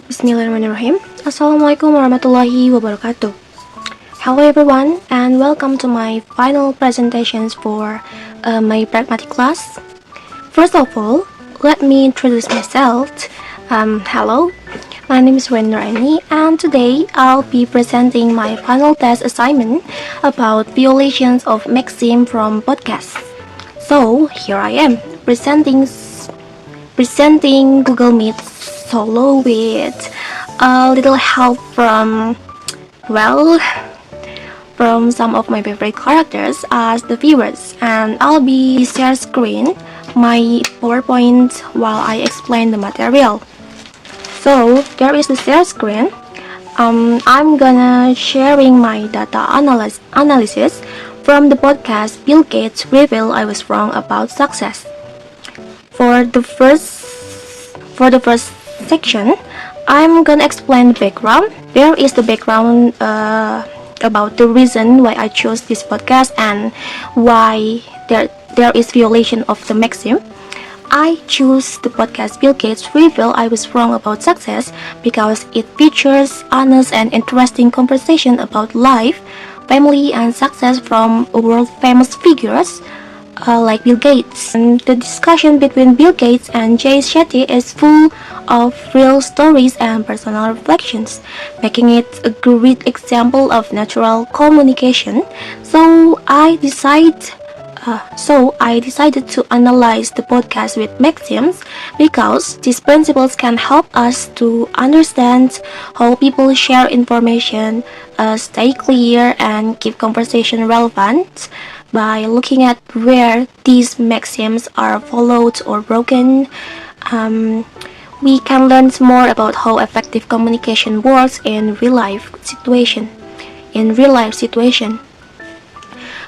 Bismillahirrahmanirrahim. Assalamualaikum warahmatullahi wabarakatuh. Hello everyone and welcome to my final presentations for my pragmatic class. First of all, let me introduce myself. Hello, my name is Wendraini and today I'll be presenting my final test assignment about violations of Maxim from podcasts. So here I am presenting Google Meet solo with a little help from some of my favorite characters as the viewers, and I'll be share screen my PowerPoint while I explain the material. So there is the share screen. I'm gonna sharing my data analysis from the podcast Bill Gates revealed I was wrong about success. For the first section, I'm gonna explain the background. There is the background about the reason why I chose this podcast and why there is violation of the maxim. I choose the podcast Bill Gates revealed I was wrong about success because it features honest and interesting conversation about life, family, and success from world-famous figures like Bill Gates. And the discussion between Bill Gates and Jay Shetty is full of real stories and personal reflections, making it a great example of natural communication. So I decided to analyze the podcast with Maxims because these principles can help us to understand how people share information, stay clear, and keep conversation relevant. By looking at where these maxims are followed or broken, we can learn more about how effective communication works in real life situation.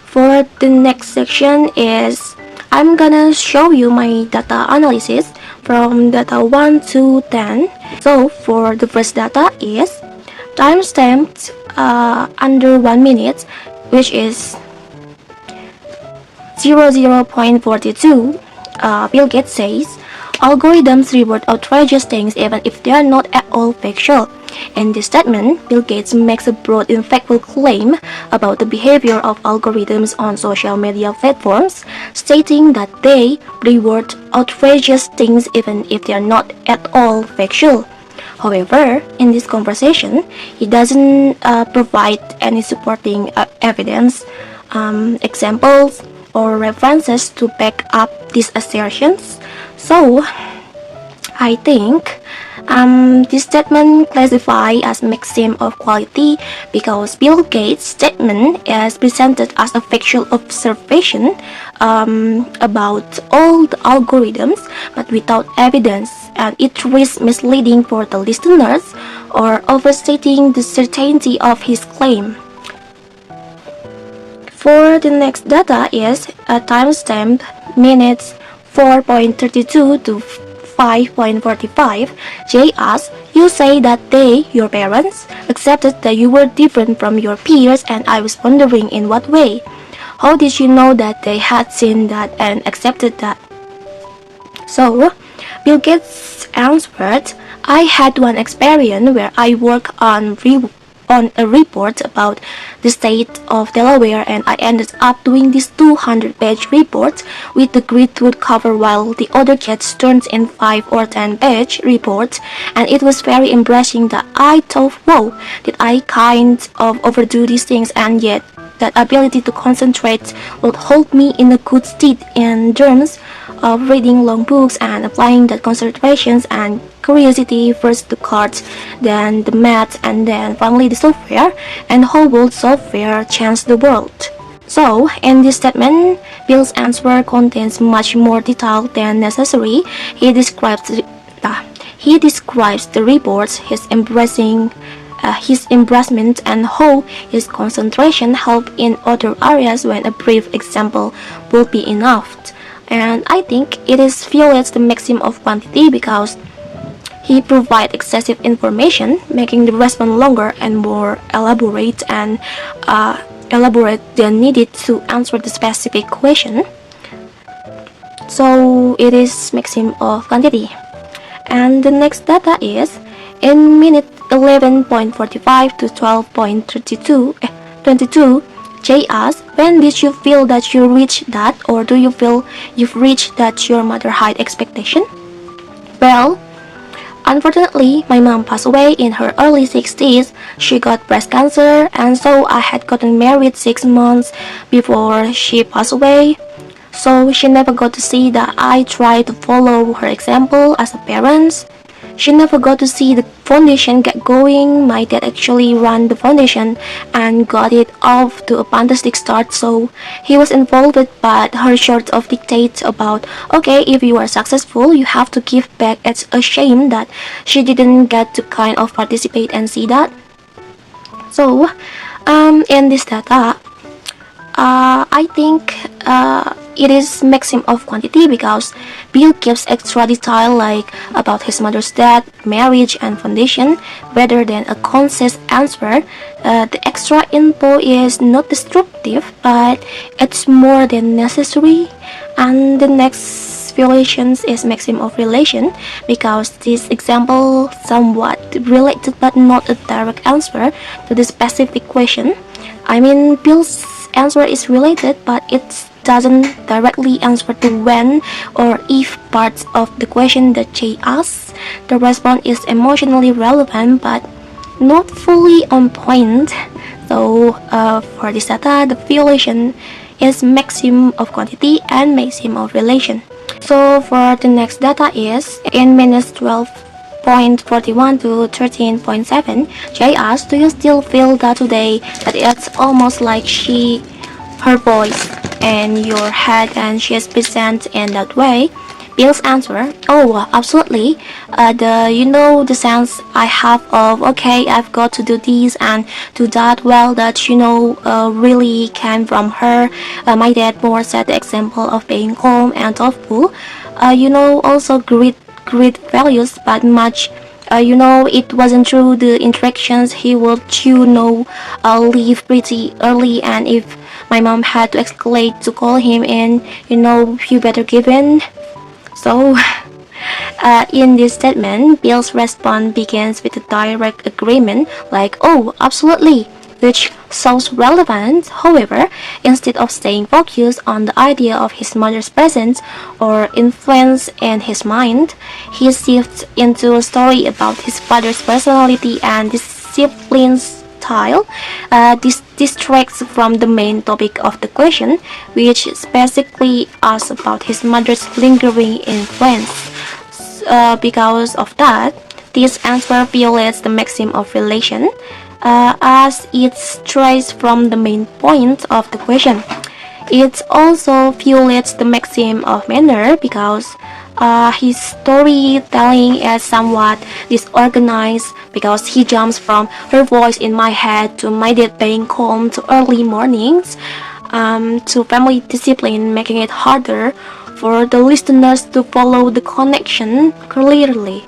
For the next section is I'm gonna show you my data analysis from data 1 to 10. So for the first data is timestamped under 1 minute, which is 00.42. Bill Gates says algorithms reward outrageous things even if they are not at all factual. In this statement, Bill Gates makes a broad and factual claim about the behavior of algorithms on social media platforms, stating that they reward outrageous things even if they are not at all factual. However, in this conversation, he doesn't provide any supporting evidence, examples, or references to back up these assertions. So, I think this statement classifies as maxim of quality because Bill Gates' statement is presented as a factual observation about all the algorithms but without evidence, and it risks misleading for the listeners or overstating the certainty of his claim. For the next data is a timestamp minutes 4.32 to 5.45. Jay asks, you say that they, your parents, accepted that you were different from your peers, and I was wondering in what way. How did you know that they had seen that and accepted that? So, Bill Gates answered, I had one experience where I worked on a report about the state of Delaware, and I ended up doing this 200-page report with the grid would cover while the other kids turned in 5 or 10-page reports, and it was very embarrassing that I thought, whoa, did I kind of overdo these things, and yet that ability to concentrate would hold me in a good state in terms of reading long books and applying that concentrations and curiosity first to cards, then the math, and then finally the software, and how will software change the world. So, in this statement, Bill's answer contains much more detail than necessary. He describes the reports, his embarrassment, and how his concentration helped in other areas when a brief example will be enough. And I think it violates the maxim of quantity because he provides excessive information, making the response longer and more elaborate than needed to answer the specific question. So it is maxim of quantity. And the next data is In minute 11.45 to 12.22, Jay asks, when did you feel that you reached that, or do you feel you've reached that your mother had expectation? Well, unfortunately, my mom passed away in her early 60s. She got breast cancer, and so I had gotten married 6 months before she passed away. So she never got to see that I tried to follow her example as a parent. She never got to see the foundation get going. My dad actually ran the foundation and got it off to a fantastic start, so he was involved, but her sort of dictate about, okay, if you are successful, you have to give back. It's a shame that she didn't get to kind of participate and see that. So, in this data, I think it is maxim of quantity because Bill gives extra detail like about his mother's death, marriage, and foundation rather than a concise answer. The extra info is not destructive, but it's more than necessary. And the next violations is maxim of relation because this example somewhat related but not a direct answer to the specific question. I mean, Bill's answer is related, but it doesn't directly answer to when or if parts of the question that Jay asks. The response is emotionally relevant, but not fully on point. So, for this data, the violation is maxim of quantity and maxim of relation. So, for the next data is in minutes 12.41 to 13.7, Jay asks, do you still feel that today that it's almost like her voice in your head and she is present in that way? Bill's answer, oh, absolutely. The sense I have of, okay, I've got to do this and do that, well, that, really came from her. My dad more set the example of being calm and thoughtful. Also great values, but much it wasn't through the interactions. He would, leave pretty early, and if my mom had to escalate to call him in, you better give in. So, in this statement, Bill's response begins with a direct agreement, like, oh, absolutely, which sounds relevant. However, instead of staying focused on the idea of his mother's presence or influence in his mind, he shifts into a story about his father's personality and discipline style. This distracts from the main topic of the question, which basically asks about his mother's lingering influence. Because of that, this answer violates the maxim of relation, as it strays from the main point of the question. It also violates the maxim of manner because his storytelling is somewhat disorganized because he jumps from her voice in my head to my dad being calm to early mornings to family discipline, making it harder for the listeners to follow the connection clearly.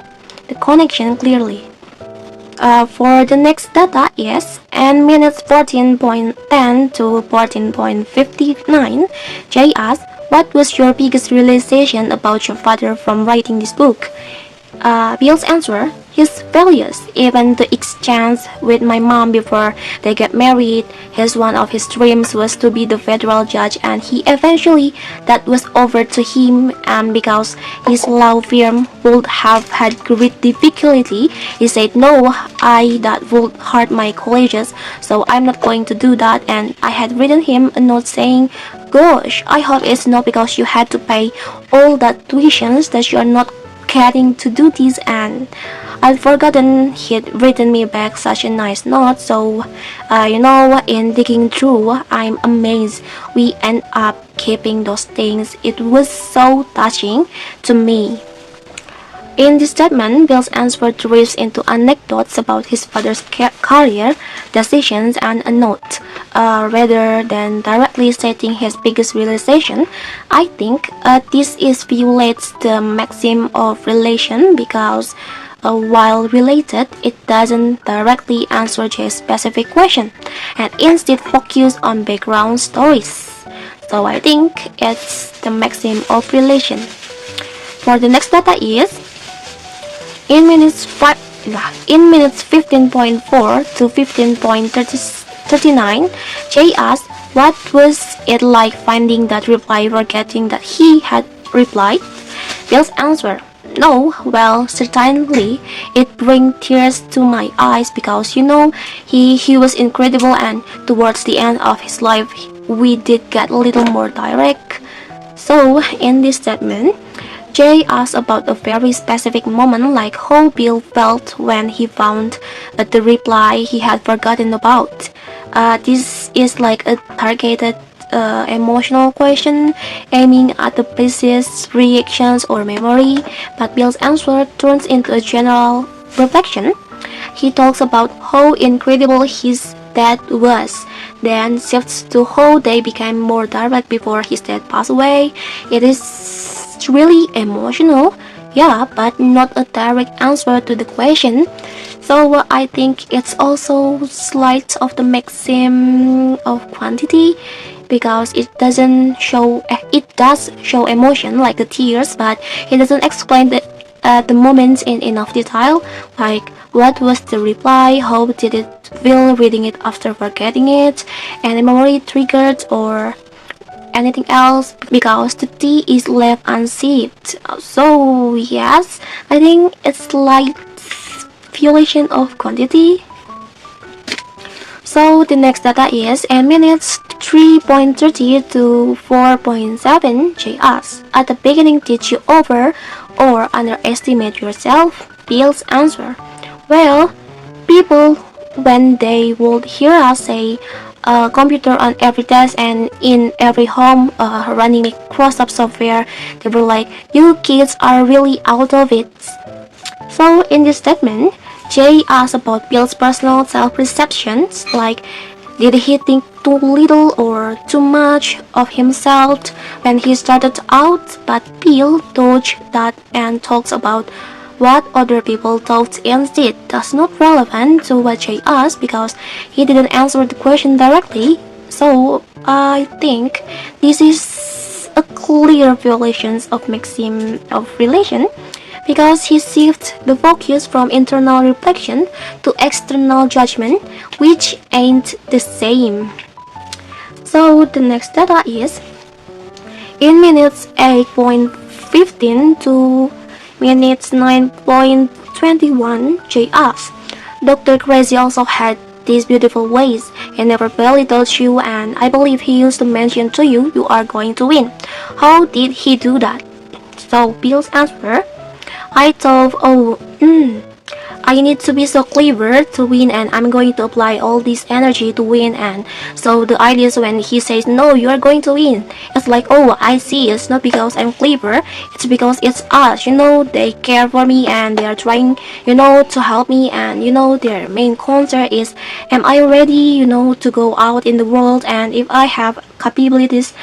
For the next data is in minutes 14.10 to 14.59, Jay asks, what was your biggest realization about your father from writing this book? Bill's answer, his values. Even the exchange with my mom before they get married, one of his dreams was to be the federal judge, and that was over to him, and because his law firm would have had great difficulty, he said, no, that would hurt my colleges, so I'm not going to do that. And I had written him a note saying, gosh, I hope it's not because you had to pay all that tuitions that you're not getting to do this. And I'd forgotten he'd written me back such a nice note. So, in digging through, I'm amazed we end up keeping those things. It was so touching to me. In this statement, Bill's answer drifts into anecdotes about his father's career, decisions, and a note. Rather than directly stating his biggest realization, I think this violates the maxim of relation because while related, it doesn't directly answer a specific question and instead focus on background stories. So I think it's the maxim of relation. For the next data is in minutes In minutes 15.4 to 15.39, Jay asked what was it like finding that reply, forgetting that he had replied. Bill's answer, no, well, certainly, it brings tears to my eyes because, he was incredible, and towards the end of his life, we did get a little more direct. So, in this statement, Jay asked about a very specific moment, like how Bill felt when he found the reply he had forgotten about. This is like a targeted emotional question aiming at the person's reactions or memory, but Bill's answer turns into a general reflection. He talks about how incredible his dad was, then shifts to how they became more direct before his dad passed away. It is really emotional, yeah, but not a direct answer to the question. So I think it's also slight of the maxim of quantity, because it does show emotion like the tears, but it doesn't explain the moments in enough detail, like what was the reply, how did it feel reading it after forgetting it, any memory triggered, or anything else, because the tea is left unsipped. So yes, I think it's like violation of quantity. So the next data is in minutes 3.30 to 4.7, J asks, at the beginning did you over or underestimate yourself? Bill's answer, well, people, when they would hear us say a computer on every desk and in every home running Microsoft software, they were like, you kids are really out of it. So in this statement, Jay asks about Bill's personal self-perceptions, like did he think too little or too much of himself when he started out, but Bill dodged that and talks about what other people thought instead. That's not relevant to what Jay asked because he didn't answer the question directly. So I think this is a clear violation of maxim of relation, because he shifts the focus from internal reflection to external judgment, which ain't the same. So the next data is in minutes 8.15 to minutes 9.21, J asks, Dr. Grice also had these beautiful ways. He never barely told you, and I believe he used to mention to you, you are going to win. How did he do that? So Bill's answer, I thought, I need to be so clever to win, and I'm going to apply all this energy to win. And so the idea is when he says, no, you are going to win, it's like, oh, I see, it's not because I'm clever, it's because it's us, they care for me and they are trying, to help me, and, their main concern is, am I ready, to go out in the world, and if I have capabilities,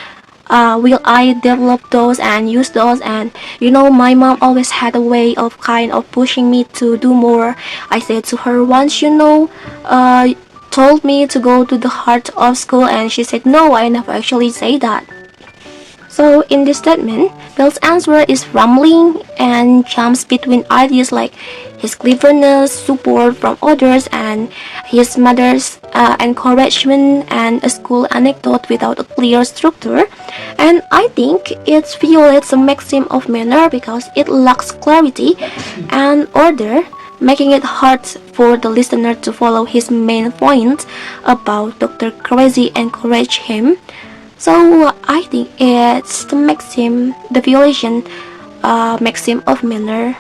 will I develop those and use those? And my mom always had a way of kind of pushing me to do more. I said to her once, told me to go to the heart of school, and she said, no, I never actually say that. So in this statement, Bill's answer is rambling and jumps between ideas like his cleverness, support from others, and his mother's encouragement, and a school anecdote without a clear structure. And I think it violates the maxim of manner because it lacks clarity and order, making it hard for the listener to follow his main point about Dr. Crazy encourage him. So I think it's the maxim, the violation maxim of manner.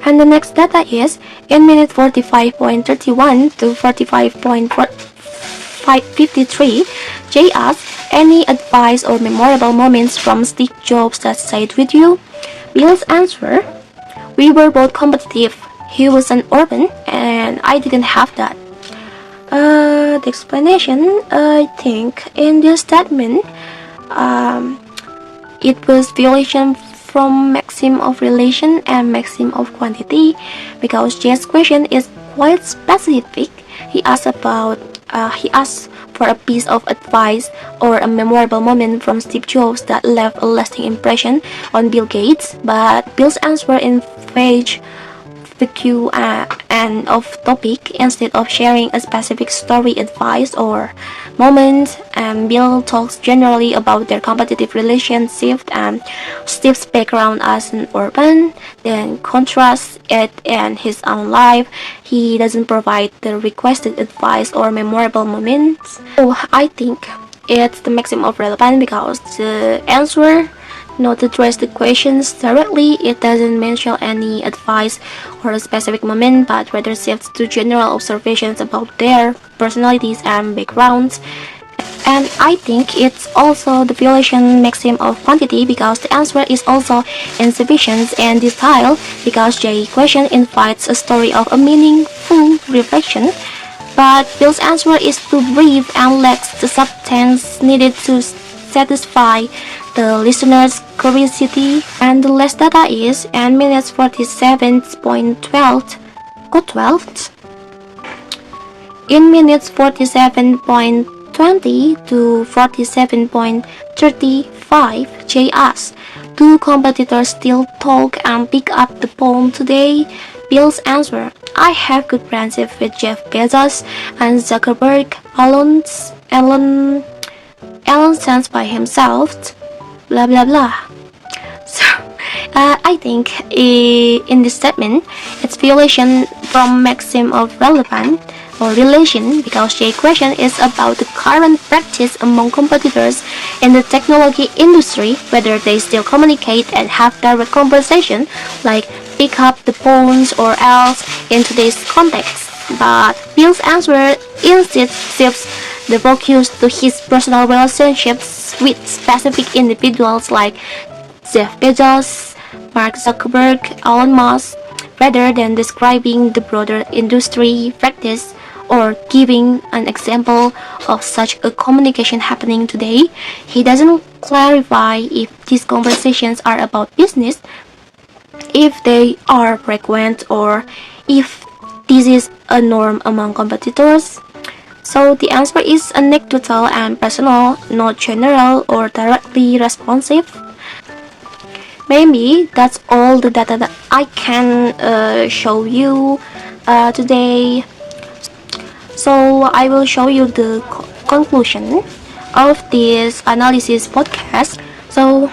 And the next data is in minute 45.31 to 45.53, Jay asks, any advice or memorable moments from Steve Jobs that stayed with you? Bill's answer, we were both competitive. He was an orphan and I didn't have that. The explanation, I think, in this statement, it was violation from maxim of relation and maxim of quantity, because Jay's question is quite specific. He asked for a piece of advice or a memorable moment from Steve Jobs that left a lasting impression on Bill Gates, but Bill's answer in vague and off topic. Instead of sharing a specific story, advice, or moment, Bill talks generally about their competitive relationship and Steve's background as an urban, then contrasts it in his own life. He doesn't provide the requested advice or memorable moments. So I think it's the maximum of relevance because the answer not address the questions directly. It doesn't mention any advice or a specific moment, but rather shifts to general observations about their personalities and backgrounds. And I think it's also the violation maxim of quantity because the answer is also insufficient and detailed because J question invites a story of a meaningful reflection, but Bill's answer is too brief and lacks the substance needed to satisfy the listener's curiosity. And the last data is in minutes 47.12 in minutes 47.20 to 47.35, J asks, do competitors still talk and pick up the phone today? Bill's answer, I have good friendship with Jeff Bezos and Zuckerberg. Elon stands by himself, blah blah blah. So, I think in this statement, it's violation from maxim of relevance or relation because J question is about the current practice among competitors in the technology industry, whether they still communicate and have direct conversation, like pick up the phones or else in today's context. But Bill's answer instead shifts the focus to his personal relationships with specific individuals like Jeff Bezos, Mark Zuckerberg, Elon Musk, rather than describing the broader industry practice or giving an example of such a communication happening today. He doesn't clarify if these conversations are about business, if they are frequent, or if this is a norm among competitors. So the answer is anecdotal and personal, not general or directly responsive. Maybe that's all the data that I can show you today. So I will show you the conclusion of this analysis podcast. So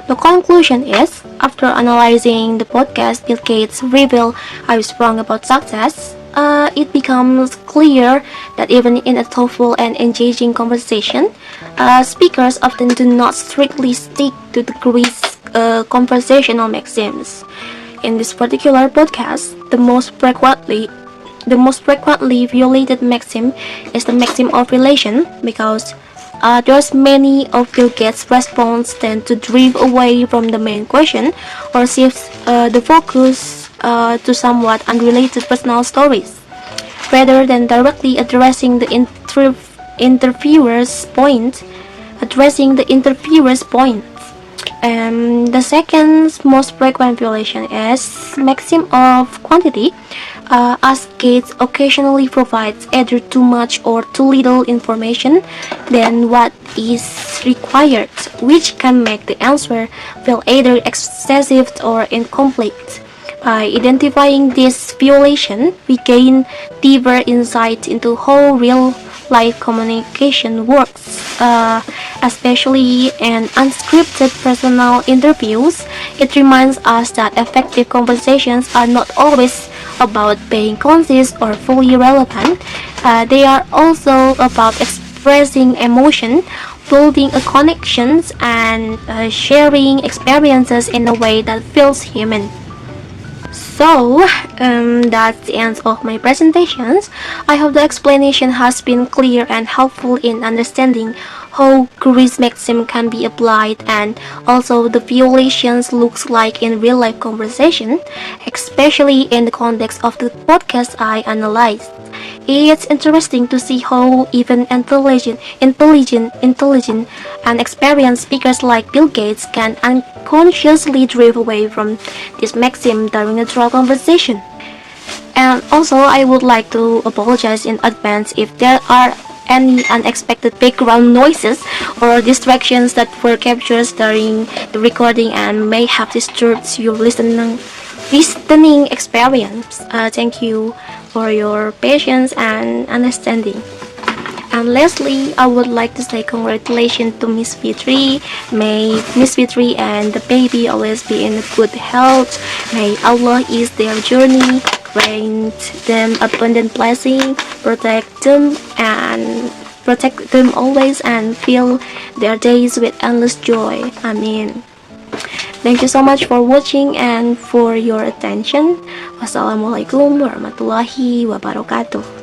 the conclusion is, after analyzing the podcast, Bill Gates revealed I was wrong about success. It becomes clear that even in a thoughtful and engaging conversation, speakers often do not strictly stick to the Grice conversational maxims. In this particular podcast, the most frequently violated maxim is the maxim of relation because there's many of Bill Gates' response tend to drift away from the main question or shifts the focus to somewhat unrelated personal stories, rather than directly addressing the interviewer's point. The second most frequent violation is maxim of quantity, as Gates occasionally provides either too much or too little information than what is required, which can make the answer feel either excessive or incomplete. By identifying this violation, we gain deeper insight into how real-life communication works, especially in unscripted personal interviews. It reminds us that effective conversations are not always about being concise or fully relevant. They are also about expressing emotion, building connections, and sharing experiences in a way that feels human. So, that's the end of my presentations. I hope the explanation has been clear and helpful in understanding how Grice maxim can be applied and also the violations looks like in real-life conversation, especially in the context of the podcast I analyzed. It's interesting to see how even intelligent, and experienced speakers like Bill Gates can unconsciously drift away from this maxim during a natural conversation. And also, I would like to apologize in advance if there are any unexpected background noises or distractions that were captured during the recording and may have disturbed your listening experience. Thank you for your patience and understanding. And lastly, I would like to say congratulations to Miss Fitri. May Miss Fitri and the baby always be in good health. May Allah ease their journey, grant them abundant blessing, protect them always, and fill their days with endless joy. Amin. Thank you so much for watching and for your attention. Wassalamualaikum warahmatullahi wabarakatuh.